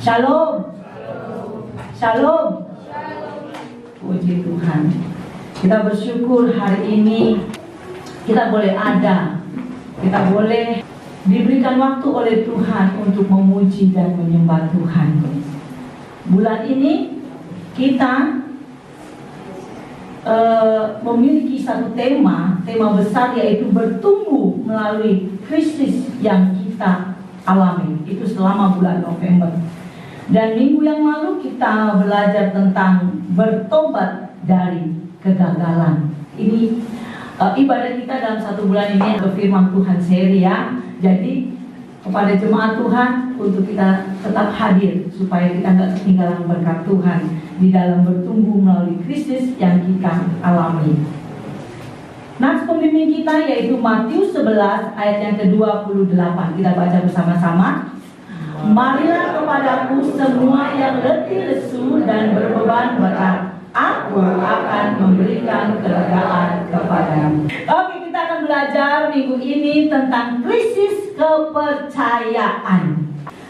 Shalom. Shalom. Puji Tuhan. Kita bersyukur hari ini kita boleh ada. Kita boleh diberikan waktu oleh Tuhan untuk memuji dan menyembah Tuhan. Bulan ini kita memiliki satu tema besar, yaitu bertumbuh melalui krisis yang kita alami. Itu selama bulan November. Dan minggu yang lalu kita belajar tentang bertobat dari kegagalan. Ini ibadah kita dalam satu bulan ini untuk firman Tuhan seri ya. Jadi kepada jemaat Tuhan untuk kita tetap hadir supaya kita nggak ketinggalan berkat Tuhan di dalam bertumbuh melalui krisis yang kita alami. Nats pembimbing kita yaitu Matius 11 ayat yang ke-28. Kita baca bersama-sama. Marilah kepadaku semua yang letih lesu dan berbeban berat, aku akan memberikan kelegaan kepadamu. Oke, kita akan belajar minggu ini tentang krisis kepercayaan.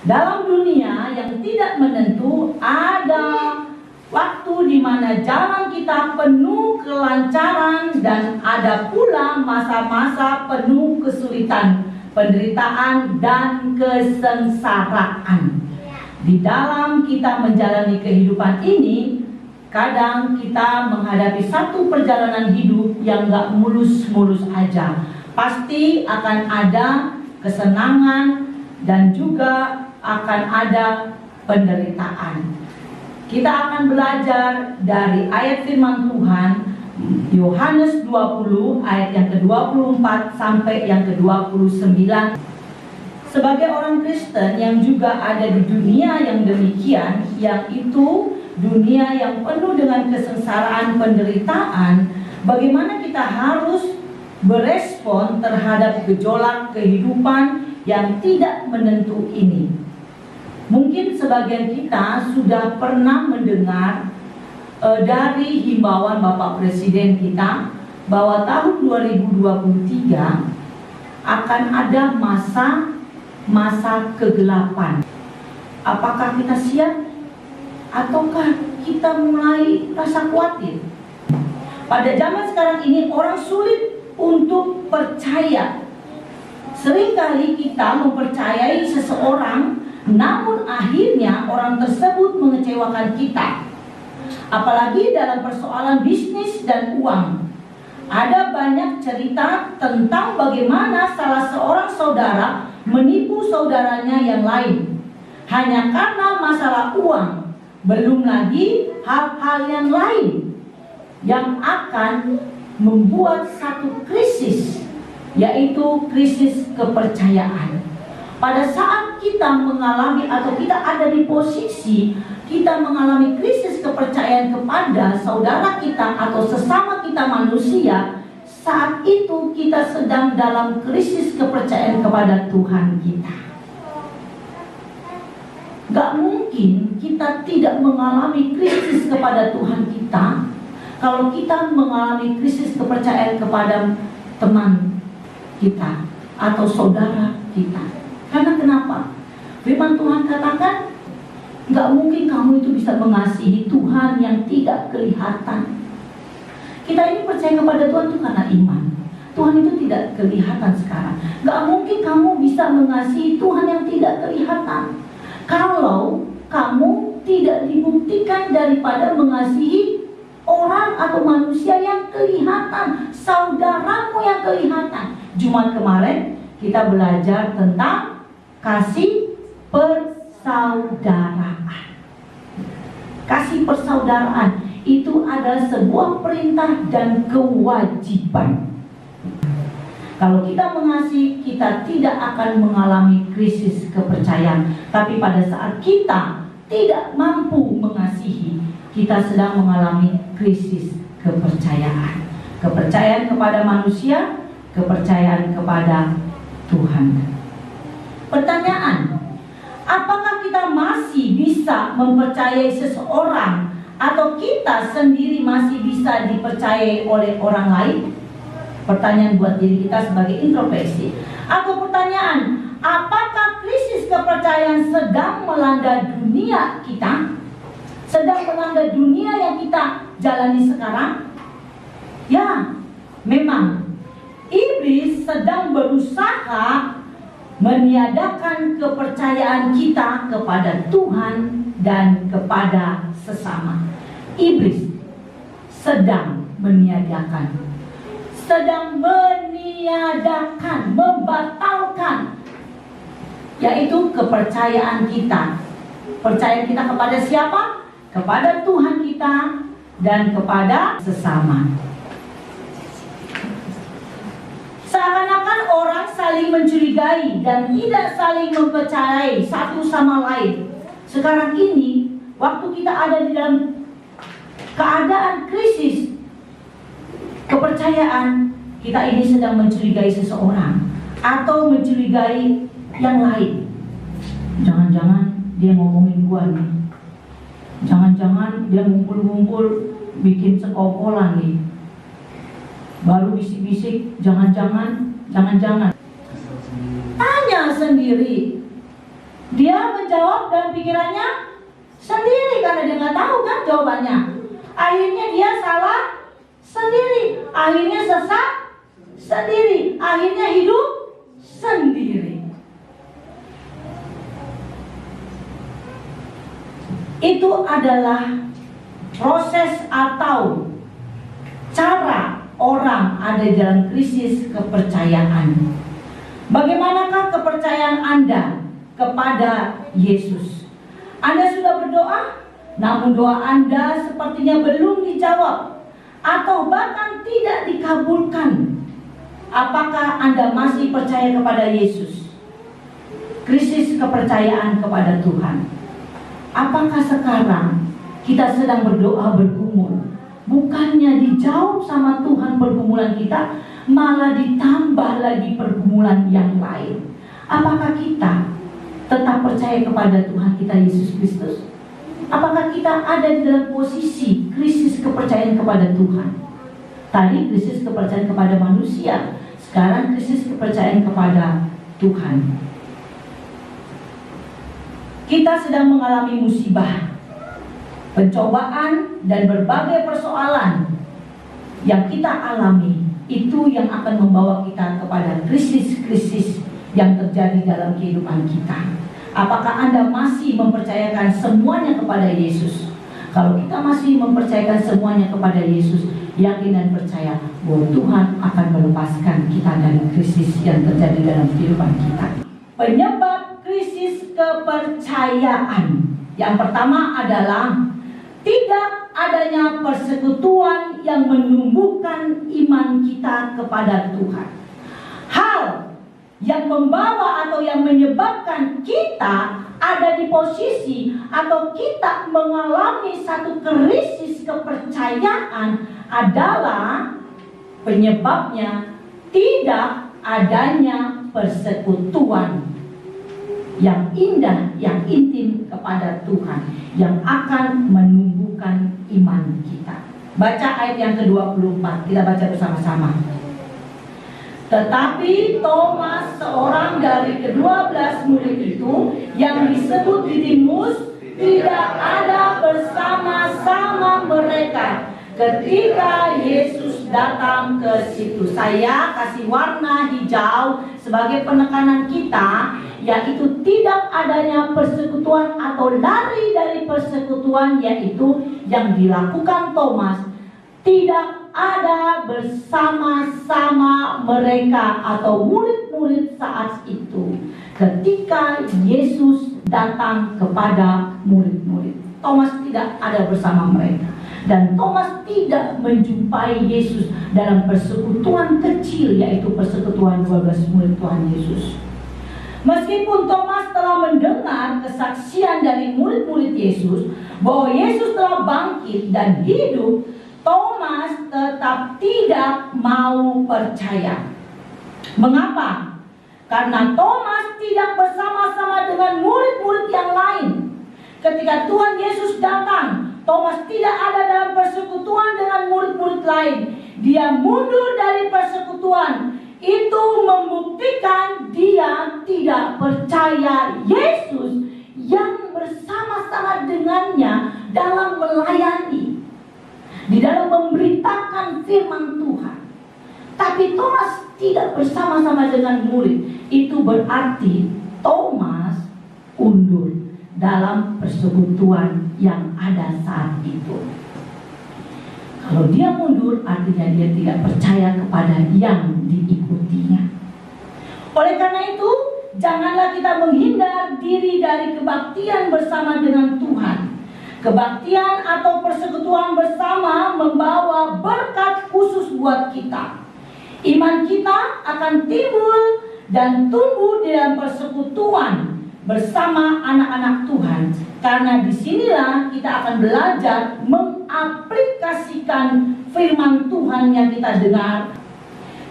Dalam dunia yang tidak menentu, ada waktu di mana jalan kita penuh kelancaran dan ada pula masa-masa penuh kesulitan, penderitaan dan kesengsaraan. Di dalam kita menjalani kehidupan ini, kadang kita menghadapi satu perjalanan hidup yang gak mulus-mulus aja. Pasti akan ada kesenangan dan juga akan ada penderitaan. Kita akan belajar dari ayat firman Tuhan Yohanes 20 ayat yang ke-24 sampai yang ke-29. Sebagai orang Kristen yang juga ada di dunia yang demikian, yang itu dunia yang penuh dengan kesengsaraan, penderitaan, bagaimana kita harus berespon terhadap gejolak kehidupan yang tidak menentu ini. Mungkin sebagian kita sudah pernah mendengar dari himbauan Bapak Presiden kita bahwa tahun 2023 akan ada masa kegelapan. Apakah kita siap? Ataukah kita mulai rasa khawatir? Pada zaman sekarang ini orang sulit untuk percaya. Seringkali kita mempercayai seseorang, namun akhirnya orang tersebut mengecewakan kita. Apalagi dalam persoalan bisnis dan uang. Ada banyak cerita tentang bagaimana salah seorang saudara menipu saudaranya yang lain hanya karena masalah uang. Belum lagi hal-hal yang lain yang akan membuat satu krisis, yaitu krisis kepercayaan. Pada saat kita mengalami atau kita ada di posisi kita mengalami krisis kepercayaan kepada saudara kita atau sesama kita manusia, saat itu kita sedang dalam krisis kepercayaan kepada Tuhan kita. Gak mungkin kita tidak mengalami krisis kepada Tuhan kita kalau kita mengalami krisis kepercayaan kepada teman kita atau saudara kita. Karena kenapa? Firman Tuhan katakan, gak mungkin kamu itu bisa mengasihi Tuhan yang tidak kelihatan. Kita ini percaya kepada Tuhan itu karena iman. Tuhan itu tidak kelihatan sekarang. Gak mungkin kamu bisa mengasihi Tuhan yang tidak kelihatan kalau kamu tidak dibuktikan daripada mengasihi orang atau manusia yang kelihatan, saudaramu yang kelihatan. Jumat kemarin kita belajar tentang kasih persaudaraan. Kasih persaudaraan itu adalah sebuah perintah dan kewajiban. Kalau kita mengasihi, kita tidak akan mengalami krisis kepercayaan. Tapi pada saat kita tidak mampu mengasihi, kita sedang mengalami krisis kepercayaan. Kepercayaan kepada manusia, kepercayaan kepada Tuhan. Pertanyaan, apakah kita masih bisa mempercayai seseorang atau kita sendiri masih bisa dipercayai oleh orang lain? Pertanyaan buat diri kita sebagai introspeksi. Atau pertanyaan, apakah krisis kepercayaan sedang melanda dunia dunia kita, sedang melanda dunia yang kita jalani sekarang. Ya, memang iblis sedang berusaha meniadakan kepercayaan kita kepada Tuhan dan kepada sesama. Iblis sedang meniadakan, membatalkan, yaitu kepercayaan kita. Percaya kita kepada siapa? Kepada Tuhan kita dan kepada sesama. Seakan-akan orang saling mencurigai dan tidak saling mempercayai satu sama lain. Sekarang ini, waktu kita ada di dalam keadaan krisis kepercayaan, kita ini sedang mencurigai seseorang atau mencurigai yang lain. Jangan-jangan dia ngomongin gua nih. Jangan-jangan dia ngumpul-ngumpul bikin sekongkolan nih. Baru bisik-bisik, jangan-jangan. Tanya sendiri. Dia menjawab dalam pikirannya sendiri karena dia nggak tahu kan jawabannya. Akhirnya dia salah sendiri, akhirnya sesat sendiri, akhirnya hidup sendiri. Itu adalah proses atau cara orang ada dalam krisis kepercayaan. Bagaimanakah kepercayaan Anda kepada Yesus? Anda sudah berdoa, namun doa Anda sepertinya belum dijawab atau bahkan tidak dikabulkan. Apakah Anda masih percaya kepada Yesus? Krisis kepercayaan kepada Tuhan. Apakah sekarang kita sedang berdoa bergumul? Bukannya dijawab sama Tuhan pergumulan kita, malah ditambah lagi pergumulan yang lain. Apakah kita tetap percaya kepada Tuhan kita Yesus Kristus? Apakah kita ada di dalam posisi krisis kepercayaan kepada Tuhan? Tadi krisis kepercayaan kepada manusia, sekarang krisis kepercayaan kepada Tuhan. Kita sedang mengalami musibah, pencobaan dan berbagai persoalan yang kita alami. Itu yang akan membawa kita kepada krisis-krisis yang terjadi dalam kehidupan kita. Apakah Anda masih mempercayakan semuanya kepada Yesus? Kalau kita masih mempercayakan semuanya kepada Yesus, yakin dan percaya bahwa Tuhan akan melepaskan kita dari krisis yang terjadi dalam kehidupan kita. Penyebab krisis kepercayaan yang pertama adalah tidak adanya persekutuan yang menumbuhkan iman kita kepada Tuhan. Hal yang membawa atau yang menyebabkan kita ada di posisi atau kita mengalami satu krisis kepercayaan adalah penyebabnya tidak adanya persekutuan yang indah, yang intim kepada Tuhan, yang akan menumbuhkan iman kita. Baca ayat yang ke-24, kita baca bersama-sama. Tetapi Thomas, seorang dari ke-12 murid itu, yang disebut Didimus, tidak ada bersama-sama mereka ketika Yesus datang ke situ. Saya kasih warna hijau sebagai penekanan kita, yaitu tidak adanya persekutuan atau lari dari persekutuan, yaitu yang dilakukan Thomas. Tidak ada bersama-sama mereka atau murid-murid saat itu ketika Yesus datang kepada murid-murid. Thomas tidak ada bersama mereka. Dan Thomas tidak menjumpai Yesus dalam persekutuan kecil, yaitu persekutuan 12 murid Tuhan Yesus. Meskipun Thomas telah mendengar kesaksian dari murid-murid Yesus bahwa Yesus telah bangkit dan hidup, Thomas tetap tidak mau percaya. Mengapa? Karena Thomas tidak bersama-sama dengan murid-murid yang lain. Ketika Tuhan Yesus datang, Thomas tidak ada dalam persekutuan dengan murid-murid lain. Dia mundur dari persekutuan. Itu membuktikan dia tidak percaya Yesus yang bersama bersama-sama dengannya dalam melayani, di dalam memberitakan firman Tuhan. Tapi Thomas tidak bersama-sama dengan murid. Itu berarti Thomas undur dalam persekutuan yang ada saat itu. Kalau dia mundur, artinya dia tidak percaya kepada yang diikutinya. Oleh karena itu, janganlah kita menghindar diri dari kebaktian bersama dengan Tuhan. Kebaktian atau persekutuan bersama membawa berkat khusus buat kita. Iman kita akan timbul dan tumbuh di dalam persekutuan bersama anak-anak Tuhan. Karena disinilah kita akan belajar mengaplikasikan firman Tuhan yang kita dengar.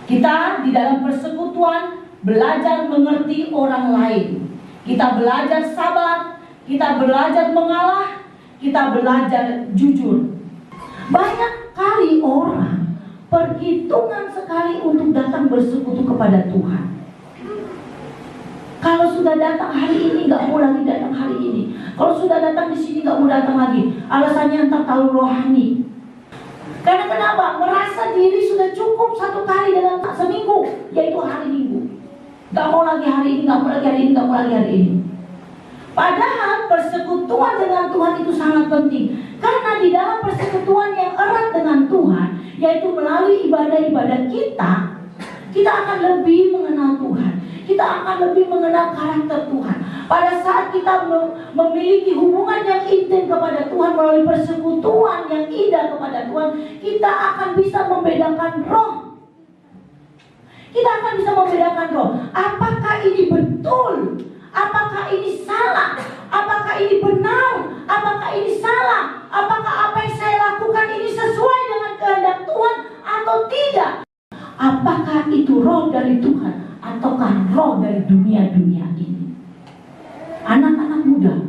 Kita di dalam persekutuan belajar mengerti orang lain. Kita belajar sabar, kita belajar mengalah, kita belajar jujur. Banyak kali orang perhitungan sekali untuk datang bersekutu kepada Tuhan. Kalau sudah datang hari ini, nggak mau lagi datang hari ini. Kalau sudah datang di sini, nggak mau datang lagi. Alasannya entah terlalu rohani. Karena kenapa? Merasa diri sudah cukup satu kali dalam seminggu, yaitu hari Minggu. Nggak mau lagi hari ini, nggak mau lagi hari ini, nggak mau lagi hari ini. Padahal persekutuan dengan Tuhan itu sangat penting. Karena di dalam persekutuan yang erat dengan Tuhan, yaitu melalui ibadah-ibadah kita akan lebih mengenal Tuhan. Kita akan lebih mengenal karakter Tuhan. Pada saat kita memiliki hubungan yang intim kepada Tuhan melalui persekutuan yang indah kepada Tuhan, kita akan bisa membedakan roh. Kita akan bisa membedakan roh. Apakah ini betul? Apakah ini salah? Apakah ini benar? Apakah ini salah? Apakah apa yang saya lakukan ini sesuai dengan kehendak Tuhan atau tidak? Apakah itu roh dari Tuhan ataukah roh dari dunia-dunia ini? Anak-anak muda,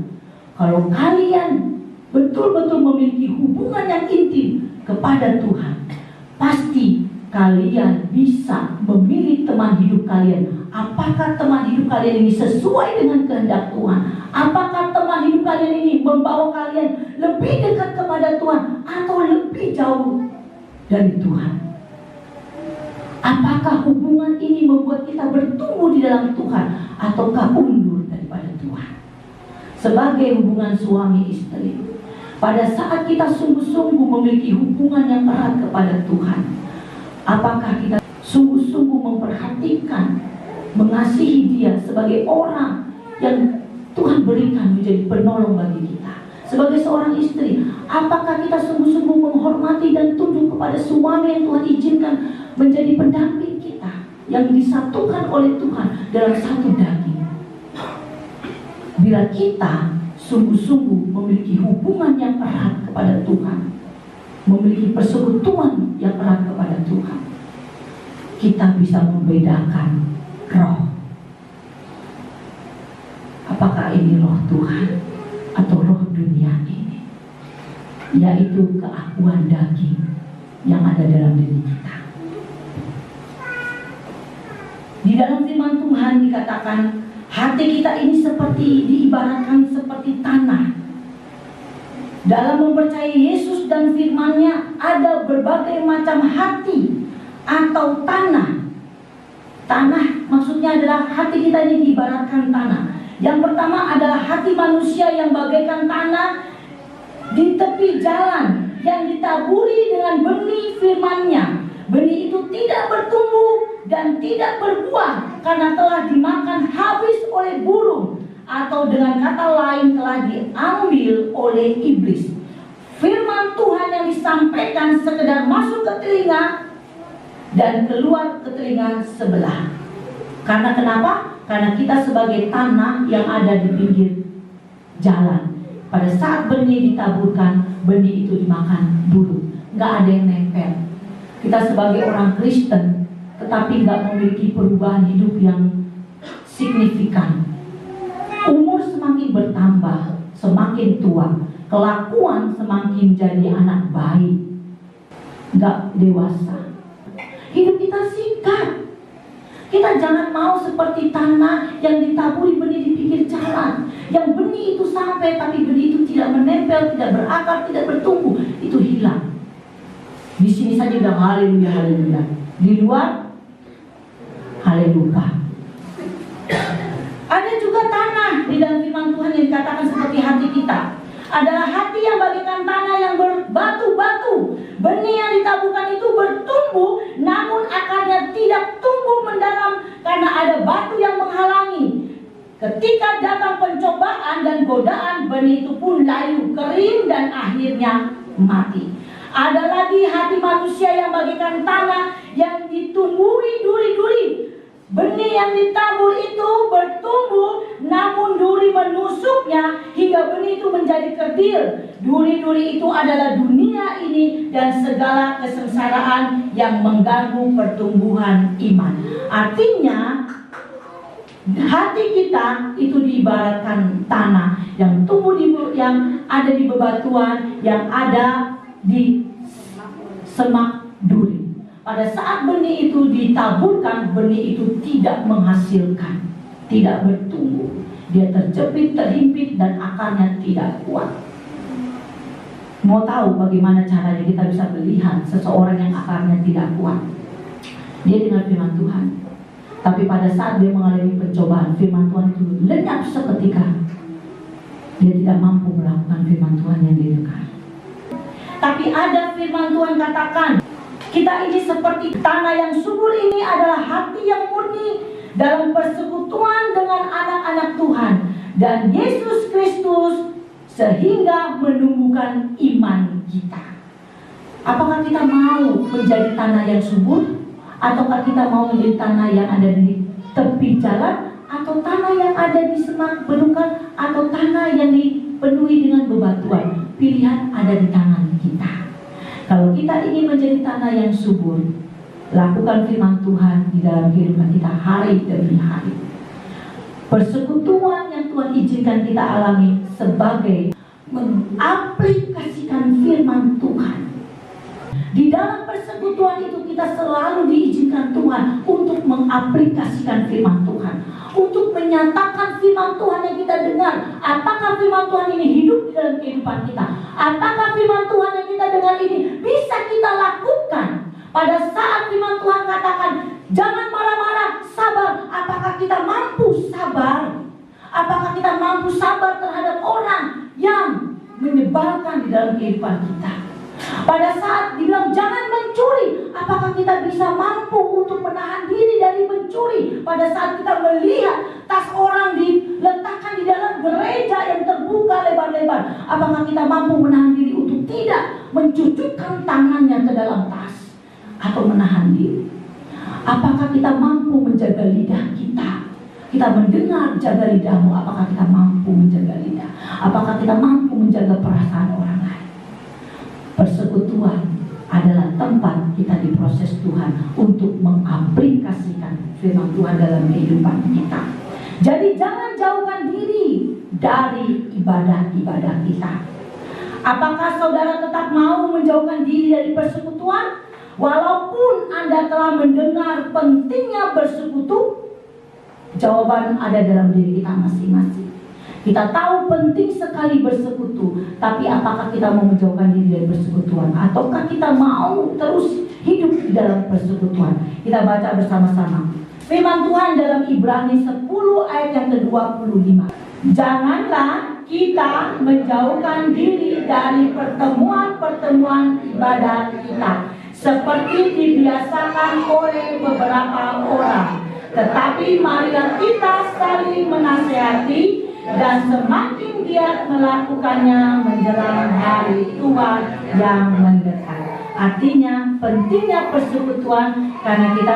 kalau kalian betul-betul memiliki hubungan yang intim kepada Tuhan, pasti kalian bisa memilih teman hidup kalian. Apakah teman hidup kalian ini sesuai dengan kehendak Tuhan? Apakah teman hidup kalian ini membawa kalian lebih dekat kepada Tuhan atau lebih jauh dari Tuhan? Apakah hubungan ini membuat kita bertumbuh di dalam Tuhan ataukah undur daripada Tuhan? Sebagai hubungan suami istri, pada saat kita sungguh-sungguh memiliki hubungan yang erat kepada Tuhan, apakah kita sungguh-sungguh memperhatikan, mengasihi dia sebagai orang yang Tuhan berikan menjadi penolong bagi kita? Sebagai seorang istri, apakah kita sungguh-sungguh menghormati dan tunduk kepada suami yang Tuhan izinkan menjadi pendamping kita, yang disatukan oleh Tuhan dalam satu daging? Bila kita sungguh-sungguh memiliki hubungan yang erat kepada Tuhan, memiliki persekutuan yang erat kepada Tuhan, kita bisa membedakan roh. Apakah ini roh Tuhan atau roh dunia ini, yaitu keakuan daging yang ada dalam diri kita. Di dalam firman Tuhan dikatakan, hati kita ini diibaratkan seperti tanah. Dalam mempercayai Yesus dan firman-Nya, ada berbagai macam hati atau tanah. Tanah maksudnya adalah hati kita ini diibaratkan tanah. Yang pertama adalah hati manusia yang bagaikan tanah di tepi jalan yang ditaburi dengan benih firman-Nya. Benih itu tidak bertumbuh dan tidak berbuah karena telah dimakan habis oleh burung, atau dengan kata lain telah diambil oleh iblis. Firman Tuhan yang disampaikan sekedar masuk ke telinga dan keluar ke telinga sebelah. Karena kenapa? Karena kita sebagai tanah yang ada di pinggir jalan. Pada saat benih ditaburkan, benih itu dimakan burung, nggak ada yang nempel. Kita sebagai orang Kristen, tetapi nggak memiliki perubahan hidup yang signifikan. Umur semakin bertambah, semakin tua, kelakuan semakin jadi anak baik, nggak dewasa. Hidup kita singkat. Kita jangan mau seperti tanah yang ditaburi benih di pinggir jalan, yang benih itu sampai tapi benih itu tidak menempel, tidak berakar, tidak bertumbuh, itu hilang. Di sini saja bilang haleluya, haleluya. Di luar haleluya. Ada juga tanah di dalam firman Tuhan yang dikatakan seperti hati kita. Adalah hati yang bagaikan tanah yang berbatu-batu. Benih yang ditaburkan itu bertumbuh, namun akarnya tidak tumbuh mendalam karena ada batu yang menghalangi. Ketika datang pencobaan dan godaan, benih itu pun layu, kering dan akhirnya mati. Ada lagi hati manusia yang bagaikan tanah yang ditumbuhi duri-duri. Benih yang ditabur itu bertumbuh, namun duri menusuknya hingga benih itu menjadi kerdil. Duri-duri itu adalah dunia ini dan segala kesengsaraan yang mengganggu pertumbuhan iman. Artinya, hati kita itu diibaratkan tanah yang tumbuh yang ada di bebatuan, yang ada di semak duri. Pada saat benih itu ditaburkan, benih itu tidak menghasilkan, tidak bertumbuh. Dia terjepit, terhimpit, dan akarnya tidak kuat. Mau tahu bagaimana caranya kita bisa melihat seseorang yang akarnya tidak kuat? Dia dengar firman Tuhan, tapi pada saat dia mengalami pencobaan, firman Tuhan itu lenyap seketika. Dia tidak mampu melakukan firman Tuhan yang didengar. Tapi ada firman Tuhan katakan, kita ini seperti tanah yang subur. Ini adalah hati yang murni dalam persekutuan dengan anak-anak Tuhan dan Yesus Kristus, sehingga menumbuhkan iman kita. Apakah kita mau menjadi tanah yang subur? Ataukah kita mau menjadi tanah yang ada di tepi jalan? Atau tanah yang ada di semak belukar? Atau tanah yang dipenuhi dengan bebatuan? Pilihan ada di tangan kita. Kalau kita ingin menjadi tanah yang subur, lakukan firman Tuhan di dalam kehidupan kita hari demi hari. Persekutuan yang Tuhan izinkan kita alami sebagai mengaplikasikan firman Tuhan. Di dalam persekutuan itu kita selalu diizinkan Tuhan untuk mengaplikasikan firman Tuhan, untuk menyatakan firman Tuhan yang kita dengar. Apakah firman Tuhan ini hidup di dalam kehidupan kita? Apakah firman Tuhan yang kita dengar ini bisa kita lakukan? Pada saat firman Tuhan katakan, jangan marah-marah, sabar. Apakah kita mampu sabar? Apakah kita mampu sabar terhadap orang yang menyebalkan di dalam kehidupan kita? Pada saat dibilang jangan mencuri, apakah kita bisa mampu untuk menahan diri dari mencuri? Pada saat kita melihat tas orang diletakkan di dalam gereja yang terbuka lebar-lebar, apakah kita mampu menahan diri untuk tidak mencucukkan tangannya ke dalam tas atau menahan diri? Apakah kita mampu menjaga lidah kita? Kita mendengar, jaga lidahmu. Apakah kita mampu menjaga lidah? Apakah kita mampu menjaga perasaan orang lain? Persekutuan adalah tempat kita diproses Tuhan untuk mengaplikasikan firman Tuhan dalam kehidupan kita. Jadi jangan jauhkan diri dari ibadah-ibadah kita. Apakah saudara tetap mau menjauhkan diri dari persekutuan? Walaupun Anda telah mendengar pentingnya bersekutu, jawaban ada dalam diri kita masing-masing. Kita tahu penting sekali bersekutu, tapi apakah kita mau menjauhkan diri dari persekutuan? Ataukah kita mau terus hidup di dalam persekutuan? Kita baca bersama-sama firman Tuhan dalam Ibrani 10 ayat yang ke-25. Janganlah kita menjauhkan diri dari pertemuan-pertemuan ibadah kita, seperti dibiasakan oleh beberapa orang. Tetapi marilah kita saling menasihati, dan semakin giat melakukannya menjelang hari Tuhan yang mendekat. Artinya pentingnya persekutuan karena kita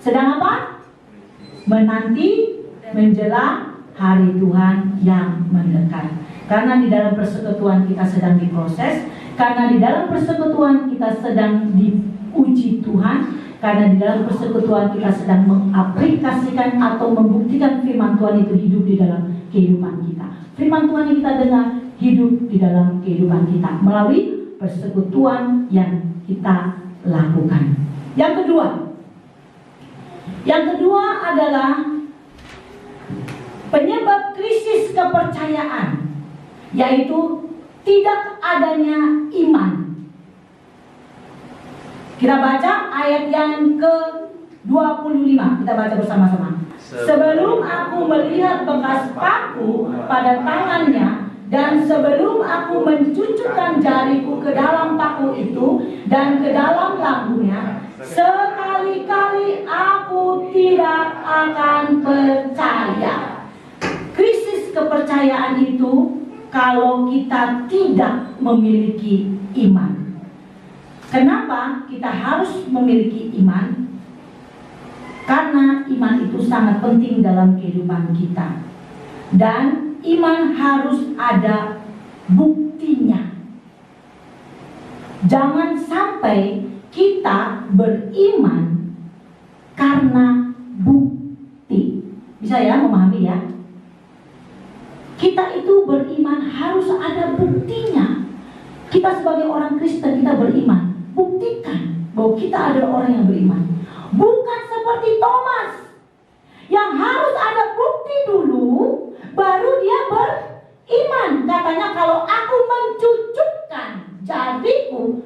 sedang apa? Menanti menjelang hari Tuhan yang mendekat. Karena di dalam persekutuan kita sedang diproses, karena di dalam persekutuan kita sedang diuji Tuhan, karena di dalam persekutuan kita sedang mengaplikasikan atau membuktikan firman Tuhan itu hidup di dalam kehidupan kita. Firman Tuhan yang kita dengar hidup di dalam kehidupan kita melalui persekutuan yang kita lakukan. Yang kedua, Yang kedua adalah penyebab krisis kepercayaan, yaitu tidak adanya iman. Kita baca ayat yang ke-25, kita baca bersama-sama. Sebelum aku melihat bekas paku pada tangannya, dan sebelum aku mencucukkan jariku ke dalam paku itu dan ke dalam lambungnya, sekali-kali aku tidak akan percaya. Krisis kepercayaan itu kalau kita tidak memiliki iman. Kenapa kita harus memiliki iman? Karena iman itu sangat penting dalam kehidupan kita. Dan iman harus ada buktinya. Jangan sampai kita beriman karena bukti. Bisa ya memahami ya? Kita itu beriman harus ada buktinya. Kita sebagai orang Kristen, kita beriman. Buktikan bahwa kita adalah orang yang beriman. Bukan seperti Thomas yang harus ada bukti dulu baru dia beriman. Katanya kalau aku mencucukkan jariku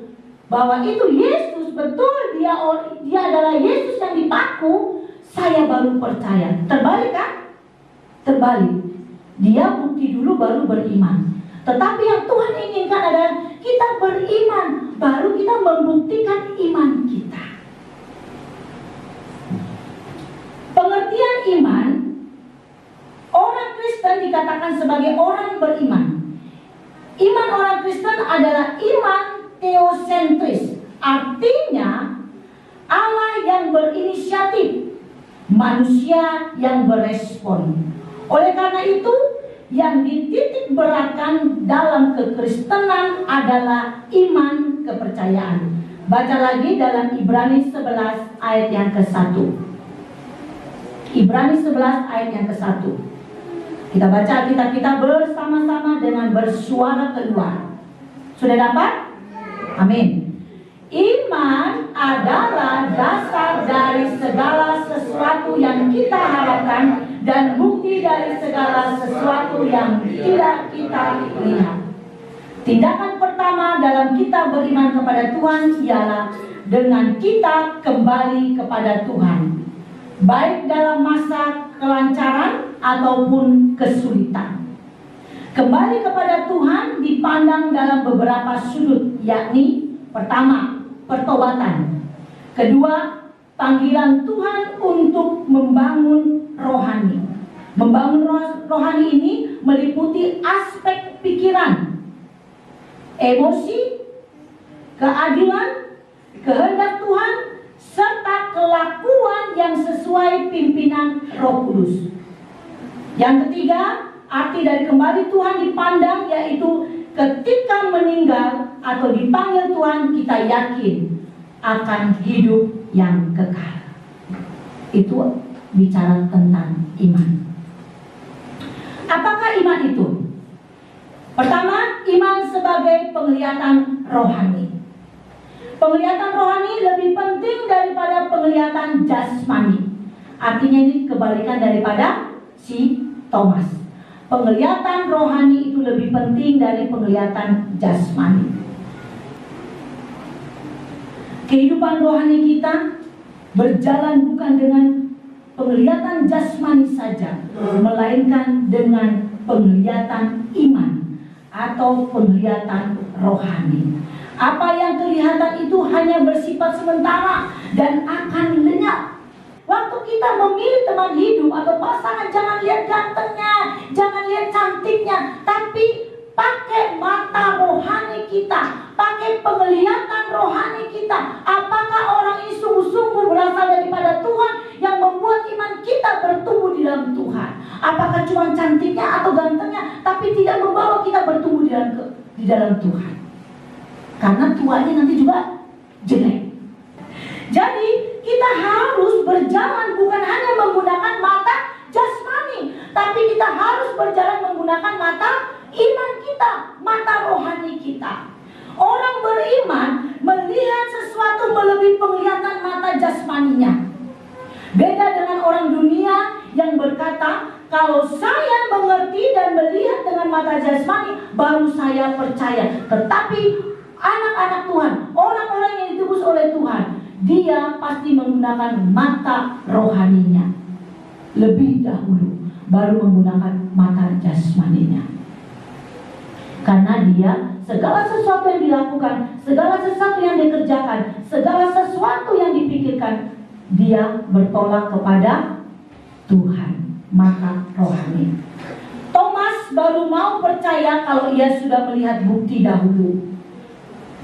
bahwa itu Yesus, betul dia adalah Yesus yang dipaku, saya baru percaya. Terbalik kan? Terbalik. Dia bukti dulu baru beriman. Tetapi yang Tuhan inginkan adalah kita beriman, baru kita membuktikan iman kita. Pengertian iman, orang Kristen dikatakan sebagai orang beriman. Iman orang Kristen adalah iman teosentris. Artinya Allah yang berinisiatif, manusia yang berespon. Oleh karena itu, yang dititik beratkan dalam kekristenan adalah iman kepercayaan. Baca lagi dalam Ibrani 11 ayat yang ke-1. Ibrani 11 ayat yang ke-1. Kita baca Alkitab kita bersama-sama dengan bersuara keluar. Sudah dapat? Amin. Iman adalah dasar dari segala sesuatu yang kita harapkan dan bukti dari segala sesuatu yang tidak kita lihat. Tindakan pertama dalam kita beriman kepada Tuhan ialah dengan kita kembali kepada Tuhan, baik dalam masa kelancaran ataupun kesulitan. Kembali kepada Tuhan dipandang dalam beberapa sudut, yakni pertama, pertobatan. Kedua, panggilan Tuhan untuk membangun rohani. Membangun rohani ini meliputi aspek pikiran, emosi, keadilan, kehendak Tuhan, serta kelakuan yang sesuai pimpinan Roh Kudus. Yang ketiga, arti dari kembali Tuhan dipandang yaitu ketika meninggal atau dipanggil Tuhan, kita yakin akan hidup yang kekal. Itu bicara tentang iman. Apakah iman itu? Pertama, iman sebagai penglihatan rohani. Penglihatan rohani lebih penting daripada penglihatan jasmani. Artinya ini kebalikan daripada si Thomas. Penglihatan rohani itu lebih penting dari penglihatan jasmani. Kehidupan rohani kita berjalan bukan dengan penglihatan jasmani saja, melainkan dengan penglihatan iman atau penglihatan rohani. Apa yang kelihatan itu hanya bersifat sementara dan akan lenyap. Waktu kita memilih teman hidup atau pasangan, jangan lihat gantengnya, jangan lihat cantiknya, tapi pakai mata rohani kita, pakai penglihatan rohani kita. Apakah orang ini sungguh-sungguh berasal daripada Tuhan yang membuat iman kita bertumbuh di dalam Tuhan? Apakah cuma cantiknya atau gantengnya, tapi tidak membawa kita bertumbuh di dalam Tuhan? Karena tuanya nanti juga jelek. Jadi kita harus berjalan bukan hanya menggunakan mata jasmani, tapi kita harus berjalan menggunakan mata iman kita, mata rohani kita. Orang beriman melihat sesuatu melebihi penglihatan mata jasmaninya. Beda dengan orang dunia yang berkata, kalau saya mengerti dan melihat dengan mata jasmani, baru saya percaya. Tetapi anak-anak Tuhan, orang-orang yang ditebus oleh Tuhan, dia pasti menggunakan mata rohaninya lebih dahulu, baru menggunakan mata jasmaninya. Karena dia, segala sesuatu yang dilakukan, segala sesuatu yang dikerjakan, segala sesuatu yang dipikirkan, dia bertolak kepada Tuhan, mata rohani. Thomas baru mau percaya kalau ia sudah melihat bukti dahulu.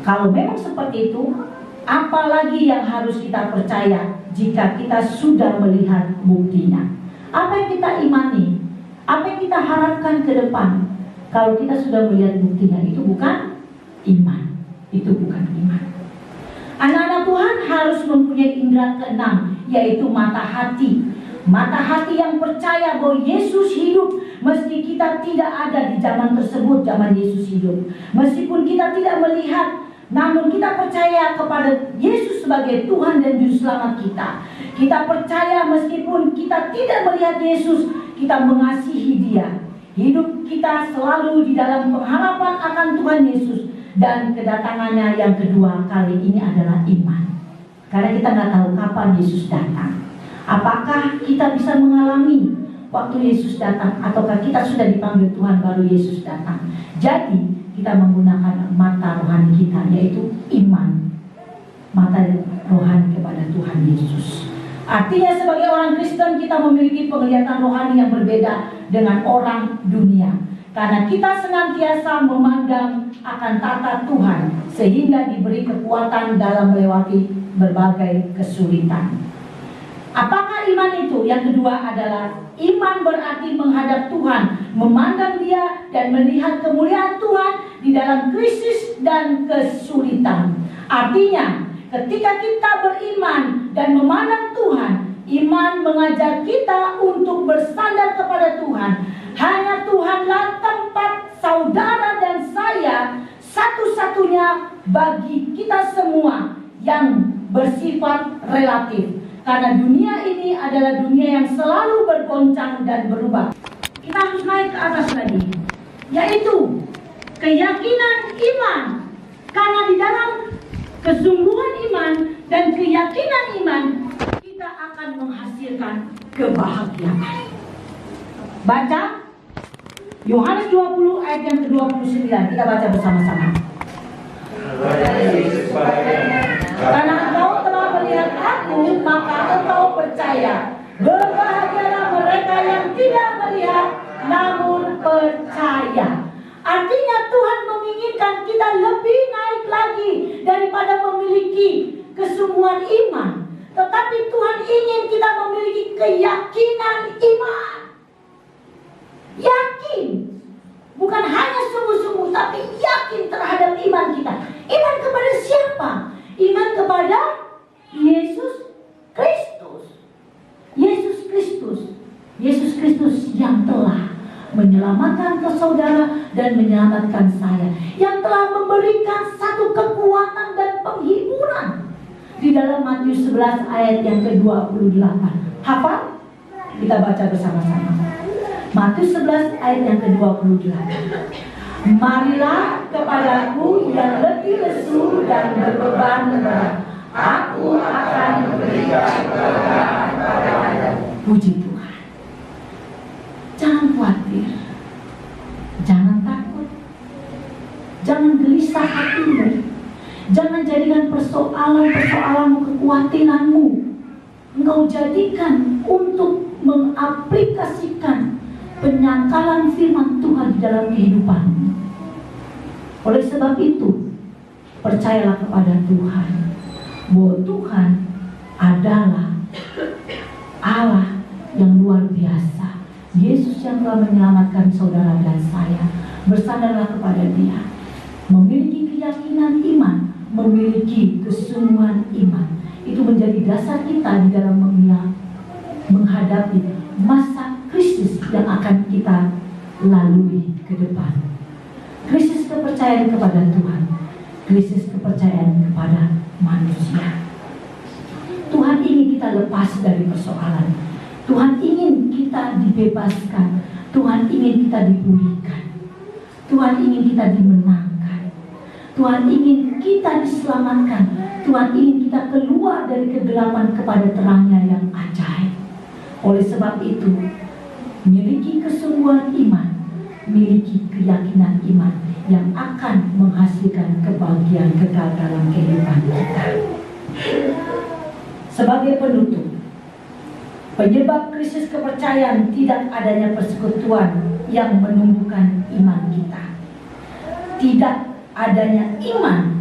Kalau memang seperti itu, apalagi yang harus kita percaya jika kita sudah melihat buktinya? Apa yang kita imani? Apa yang kita harapkan ke depan? Kalau kita sudah melihat buktinya, itu bukan iman. Itu bukan iman. Anak-anak Tuhan harus mempunyai indera keenam, yaitu mata hati. Mata hati yang percaya bahwa Yesus hidup, meski kita tidak ada di zaman tersebut, zaman Yesus hidup. Meskipun kita tidak melihat, namun kita percaya kepada Yesus sebagai Tuhan dan Juru Selamat kita. Kita percaya meskipun kita tidak melihat Yesus, kita mengasihi Dia. Hidup kita selalu di dalam pengharapan akan Tuhan Yesus. Dan kedatangannya yang kedua kali ini adalah iman. Karena kita nggak tahu kapan Yesus datang. Apakah kita bisa mengalami waktu Yesus datang, ataukah kita sudah dipanggil Tuhan baru Yesus datang? Jadi kita menggunakan mata rohani kita, yaitu iman, mata rohani kepada Tuhan Yesus. Artinya sebagai orang Kristen kita memiliki penglihatan rohani yang berbeda dengan orang dunia. Karena kita senantiasa memandang akan tata Tuhan, sehingga diberi kekuatan dalam melewati berbagai kesulitan. Apakah iman itu? Yang kedua adalah iman berarti menghadap Tuhan, memandang Dia dan melihat kemuliaan Tuhan di dalam krisis dan kesulitan. Artinya, ketika kita beriman dan memandang Tuhan, iman mengajar kita untuk bersandar kepada Tuhan. Hanya Tuhanlah tempat saudara dan saya satu-satunya bagi kita semua yang bersifat relatif. Karena dunia ini adalah dunia yang selalu bergoncang dan berubah. Kita harus naik ke atas lagi, yaitu keyakinan iman. Karena di dalam kesungguhan iman dan keyakinan iman, kita akan menghasilkan kebahagiaan. Baca Yohanes 20 ayat yang ke-29. Kita baca bersama-sama. Karena engkau telah melihat aku, maka engkau percaya. Berbahagialah mereka yang tidak melihat namun percaya. Artinya Tuhan menginginkan kita lebih naik lagi daripada memiliki kesungguhan iman. Tetapi Tuhan ingin kita memiliki keyakinan iman. Yakin, bukan hanya sungguh-sungguh, tapi yakin terhadap iman kita. Iman kepada siapa? Iman kepada Yesus Kristus. Yesus Kristus. Yesus Kristus yang telah menyelamatkan ke saudara dan menyelamatkan saya, yang telah memberikan satu kekuatan dan penghiburan. Di dalam Matius 11 ayat yang ke-28. Hafal? Kita baca bersama-sama. Matius 11 ayat yang ke-28. Marilah kepadaku yang letih lesu dan berbeban berat, aku akan memberikan kelegaan kepadamu. Puji Tuhan. Jangan khawatir, jangan takut, jangan gelisah hatimu, jangan jadikan persoalan-persoalanmu, kekhawatiranmu engkau jadikan untuk mengaplikasikan penyangkalan firman Tuhan di dalam kehidupanmu. Oleh sebab itu, percayalah kepada Tuhan bahwa Tuhan adalah Allah yang luar biasa. Yesus yang telah menyelamatkan saudara dan saya. Bersandarlah kepada Dia. Memiliki keyakinan iman, memiliki kesungguhan iman, itu menjadi dasar kita di dalam menghadapi masa krisis yang akan kita lalui ke depan. Krisis kepercayaan kepada Tuhan, krisis kepercayaan kepada manusia. Tuhan ingin kita kita lepas dari persoalan. Tuhan ingin kita dibebaskan. Tuhan ingin kita dipulihkan. Tuhan ingin kita dimenangkan. Tuhan ingin kita diselamatkan. Tuhan ingin kita keluar dari kegelapan kepada terangnya yang ajaib. Oleh sebab itu, miliki kesungguhan iman, miliki keyakinan iman yang akan menghasilkan kebahagiaan kekal dalam kehidupan kita. Sebagai penutup, penyebab krisis kepercayaan tidak adanya persekutuan yang menumbuhkan iman kita. Tidak adanya iman,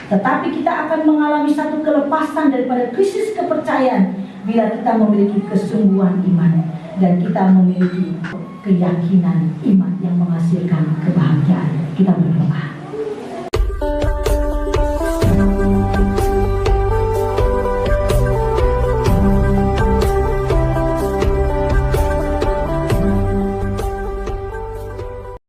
tetapi kita akan mengalami satu kelepasan daripada krisis kepercayaan bila kita memiliki kesungguhan iman dan kita memiliki keyakinan iman yang menghasilkan kebahagiaan. Kita berdoa.